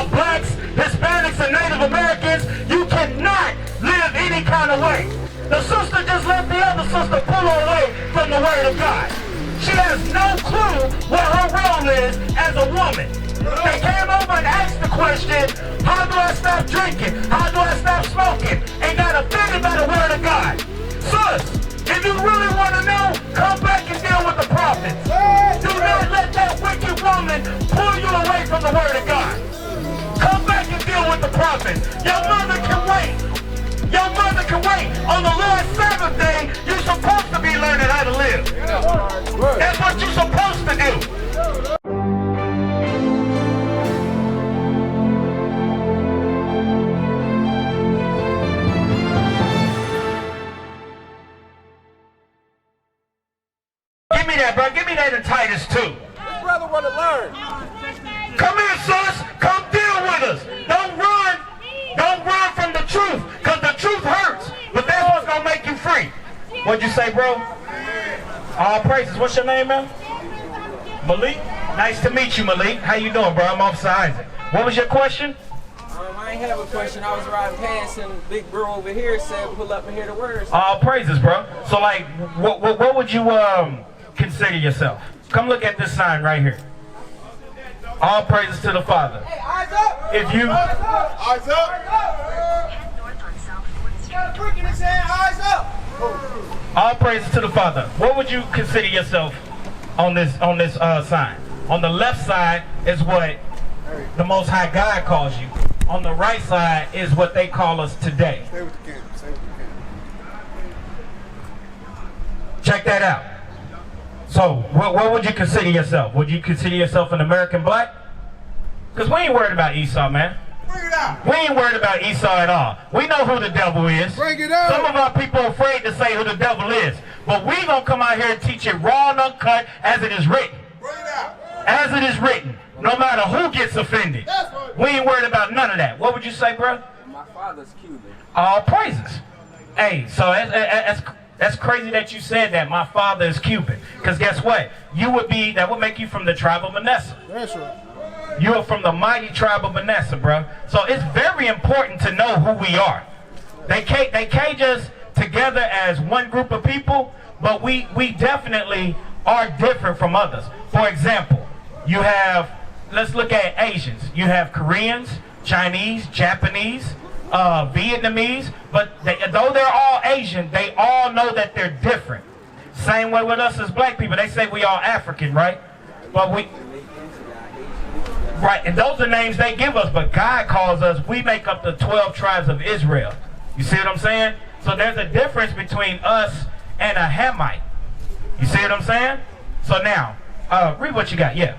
blacks, Hispanics, and Native Americans, you cannot live any kind of way. The sister just let the other sister pull her away from the word of God. She has no clue what her role is as a woman. They came over and asked the question, how do I stop drinking? How do I stop smoking? And got offended by the word of God. Sis, if you really want to know, come back and deal with the prophets. Do not let that wicked woman pull you away from the word of God. Come back and deal with the prophets. Your mother can wait. Your mother can wait. On the Lord's Sabbath day, you're supposed to be learning how to live. That's what you're supposed to do. Give me that, bro. Give me that in Titus 2. This brother want to learn. Come here, sis. Come deal with us. Don't run. Don't run from the truth, because the truth hurts. But that's what's going to make you free. What'd you say, bro? All praises. What's your name, man? Malik? Nice to meet you, Malik. How you doing, bro? I'm Officer Isaac. What was your question? I ain't have a question. I was riding past and big bro over here said pull up and hear the words. All praises, bro. So, like, what would you consider yourself? Come look at this sign right here. All praises to the Father. Hey, eyes up! If you... Eyes up! Got a brick in his hand, eyes up! All praises to the Father. What would you consider yourself on this sign? On the left side is what the Most High God calls you. On the right side is what they call us today. Say what you can. Say what you can. Check that out. So, what would you consider yourself? Would you consider yourself an American black? Because we ain't worried about Esau, man. Bring it out. We ain't worried about Esau at all. We know who the devil is. Bring it out. Some of our people are afraid to say who the devil is. But we gonna come out here and teach it raw and uncut as it is written. Bring it out. As it is written. No matter who gets offended. We ain't worried about none of that. What would you say, bro? My father's Cuban. All praises. Hey, so that's crazy that you said that. My father is Cuban. Because guess what? That would make you from the tribe of Manasseh. That's right. You are from the mighty tribe of Manasseh, bro. So it's very important to know who we are. They cage us together as one group of people, but we definitely are different from others. For example, you have, let's look at Asians. You have Koreans, Chinese, Japanese, Vietnamese, but though they're all Asian, they all know that they're different. Same way with us as black people. They say we all African, right? But right, and those are names they give us, but God calls us, we make up the 12 tribes of Israel. You see what I'm saying? So there's a difference between us and a Hamite. You see what I'm saying? So now, read what you got, yeah.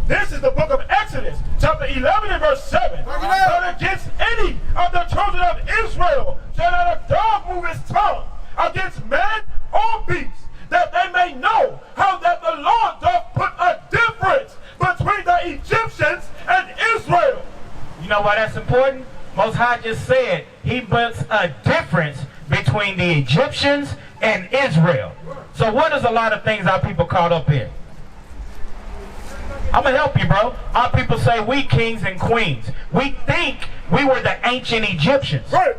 This is the book of Exodus, chapter 11 and verse 7. But against any of the children of Israel shall not a dog move his tongue against man or beast, that they may know how that the Lord doth put a difference between the Egyptians and Israel. You know why that's important? Most High just said he puts a difference between the Egyptians and Israel. So what is a lot of things our people caught up in? I'm going to help you, bro. Our people say we kings and queens. We think we were the ancient Egyptians. Right.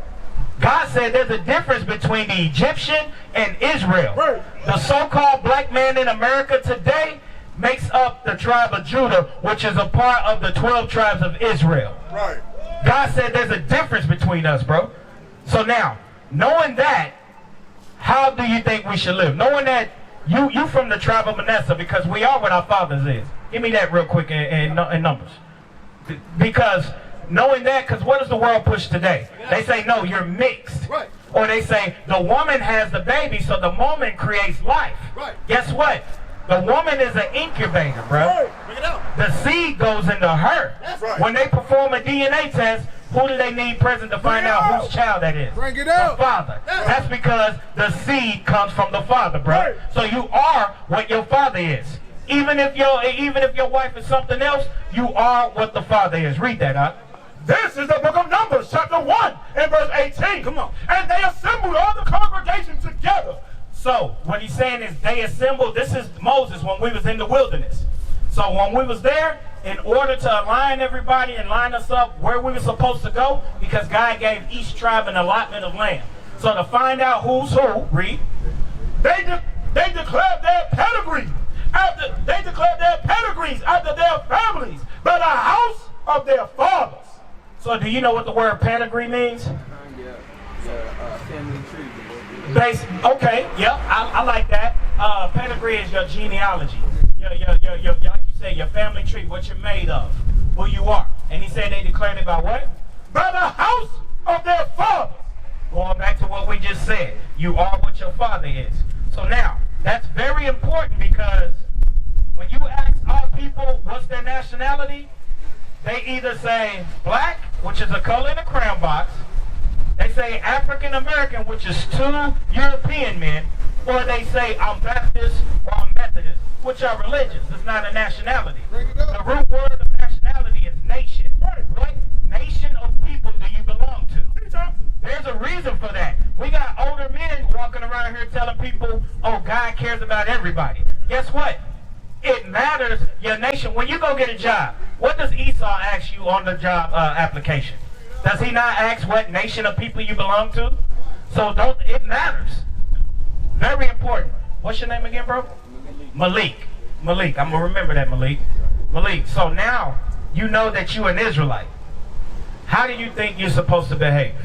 God said there's a difference between the Egyptian and Israel. Right. The so-called black man in America today makes up the tribe of Judah, which is a part of the 12 tribes of Israel. Right. God said there's a difference between us, bro. So now, knowing that, how do you think we should live? Knowing that you from the tribe of Manasseh, because we are what our fathers is. Give me that real quick in numbers. Because knowing that, because what does the world push today? They say, no, you're mixed. Right. Or they say, the woman has the baby, so the woman creates life. Right. Guess what? The woman is an incubator, bro. Right. Bring it out. The seed goes into her. That's right. When they perform a DNA test, who do they need present to find out whose child that is? Bring it out. The father. That's because the seed comes from the father, bro. Right. So you are what your father is. Even if your wife is something else, you are what the father is. Read that out. This is the book of Numbers, chapter 1 and verse 18. Come on. And they assembled all the congregation together. So what he's saying is they assembled. This is Moses when we was in the wilderness. So when we was there, in order to align everybody and line us up where we were supposed to go, because God gave each tribe an allotment of land. So to find out who's who, read. They declared their pedigree after their families by the house of their fathers. So do you know what the word pedigree means? Family tree. Okay, yep, I like that. Pedigree is your genealogy. Your, like you said, your family tree, what you're made of, who you are. And he said they declared it by what? By the house of their fathers. Going back to what we just said, you are what your father is. So now, that's very important, because when you ask our people what's their nationality, they either say black, which is a color in a crown box, they say African American, which is 2 European men, or they say I'm Baptist or I'm Methodist, which are religions. It's not a nationality. The root word of nationality is nation. What nation of people do you belong to? There's a reason for that. We got older men walking around here telling people, oh, God cares about everybody. Guess what? It matters your nation. When you go get a job, what does Esau ask you on the job application? Does he not ask what nation of people you belong to? So it matters. Very important. What's your name again, bro? Malik. Malik. I'm going to remember that, Malik. Malik. So now you know that you're an Israelite. How do you think you're supposed to behave?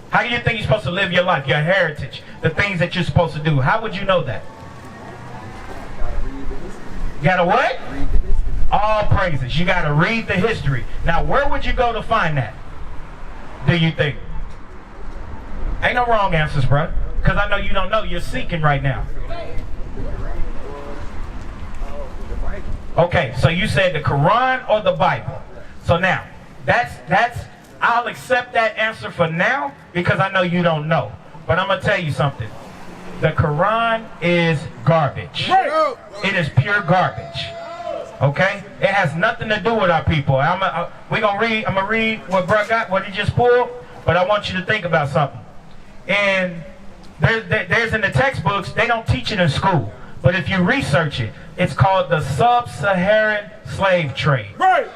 How do you think you're supposed to live your life, your heritage, the things that you're supposed to do? How would you know that? You got to what? All praises. You got to read the history. Now, where would you go to find that? Do you think? Ain't no wrong answers, bro. Because I know you don't know. You're seeking right now. Okay, so you said the Quran or the Bible. So now, I'll accept that answer for now, because I know you don't know. But I'm going to tell you something. The Quran is garbage. It is pure garbage. Okay? It has nothing to do with our people. I'm gonna read what bro got, what he just pulled, but I want you to think about something. And there's in the textbooks, they don't teach it in school. But if you research it, it's called the Sub-Saharan slave trade. Right.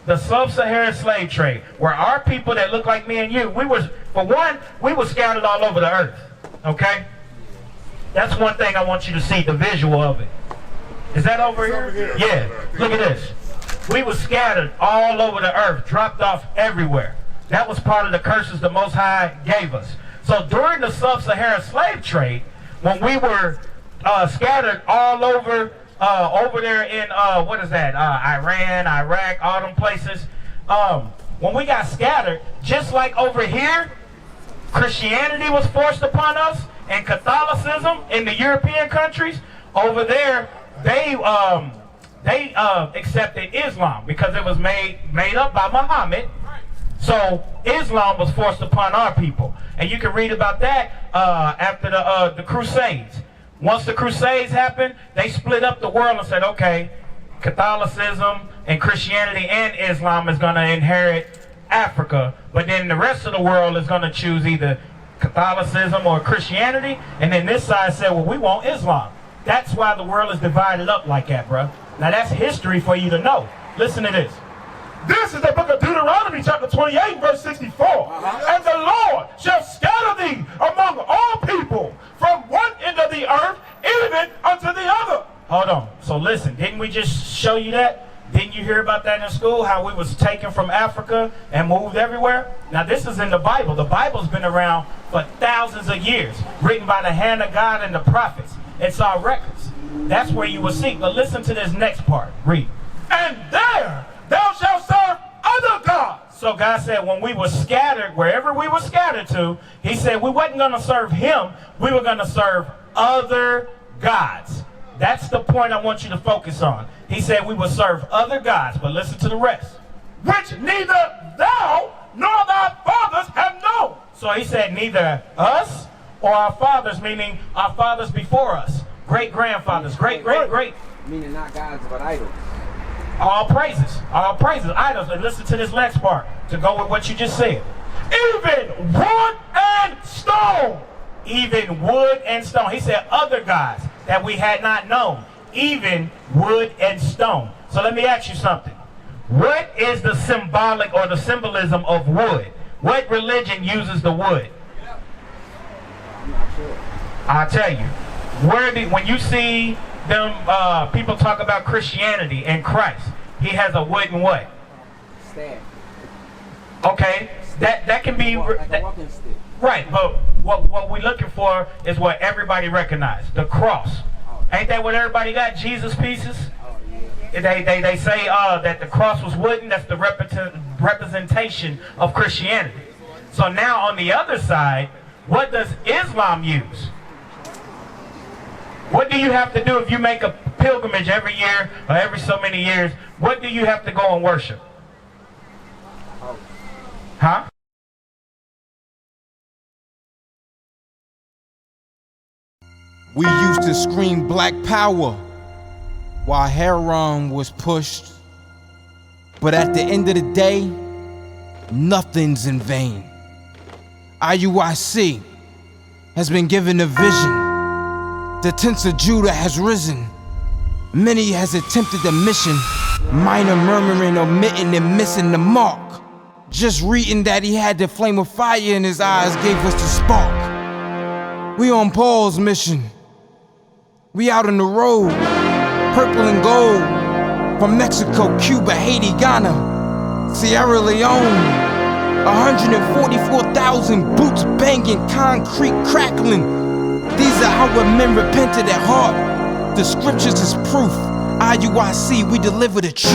The Sub-Saharan slave trade, where our people that look like me and you, we were scattered all over the earth. Okay? That's one thing I want you to see, the visual of it. Is that over here? Yeah. Look at this. We were scattered all over the earth, dropped off everywhere. That was part of the curses the Most High gave us. So during the Sub-Saharan slave trade, when we were scattered all over there in, Iran, Iraq, all them places, when we got scattered, just like over here, Christianity was forced upon us, and Catholicism in the European countries, over there, they accepted Islam because it was made up by Muhammad. So Islam was forced upon our people, and you can read about that after the Crusades. Once the Crusades happened, they split up the world and said, okay, Catholicism and Christianity and Islam is going to inherit Africa, but then the rest of the world is going to choose either Catholicism or Christianity, and then this side said, well, we want Islam. That's why the world is divided up like that, bro. Now that's history for you to know. Listen to this. This is the book of Deuteronomy, chapter 28, verse 64. And the Lord shall scatter thee among all people from one end of the earth, even unto the other. Hold on. So listen, didn't we just show you that? Didn't you hear about that in school? How we was taken from Africa and moved everywhere? Now this is in the Bible. The Bible's been around for thousands of years, written by the hand of God and the prophets. It's our records. That's where you will seek. But listen to this next part. Read. And there thou shalt serve other gods. So God said when we were scattered, wherever we were scattered to, he said we wasn't going to serve him. We were going to serve other gods. That's the point I want you to focus on. He said we would serve other gods. But listen to the rest. Which neither thou nor thy fathers have known. So he said neither us or our fathers, meaning our fathers before us. Great-grandfathers, great. Meaning not gods, but idols. All praises, idols. And listen to this next part to go with what you just said. Even wood and stone. Even wood and stone. He said other gods that we had not known. Even wood and stone. So let me ask you something. What is the symbolic or the symbolism of wood? What religion uses the wood? I'm not sure. I'll tell you. When you see them people talk about Christianity and Christ, he has a wooden what? Stand. Okay, that can be Like a walking stick. right. But what we're looking for is what everybody recognizes: the cross. Ain't that what everybody got? Jesus pieces. They say that the cross was wooden. That's the representation of Christianity. So now on the other side, what does Islam use? What do you have to do if you make a pilgrimage every year or every so many years? What do you have to go and worship? Huh? We used to scream black power while Haran was pushed. But at the end of the day, nothing's in vain. IUIC has been given a vision. The tents of Judah has risen. Many has attempted the mission. Minor murmuring, omitting, and missing the mark. Just reading that he had the flame of fire in his eyes gave us the spark. We on Paul's mission. We out on the road. Purple and gold. From Mexico, Cuba, Haiti, Ghana, Sierra Leone. 144,000 boots banging, concrete crackling. These are our men repented at heart. The scriptures is proof. IUIC, we deliver the truth.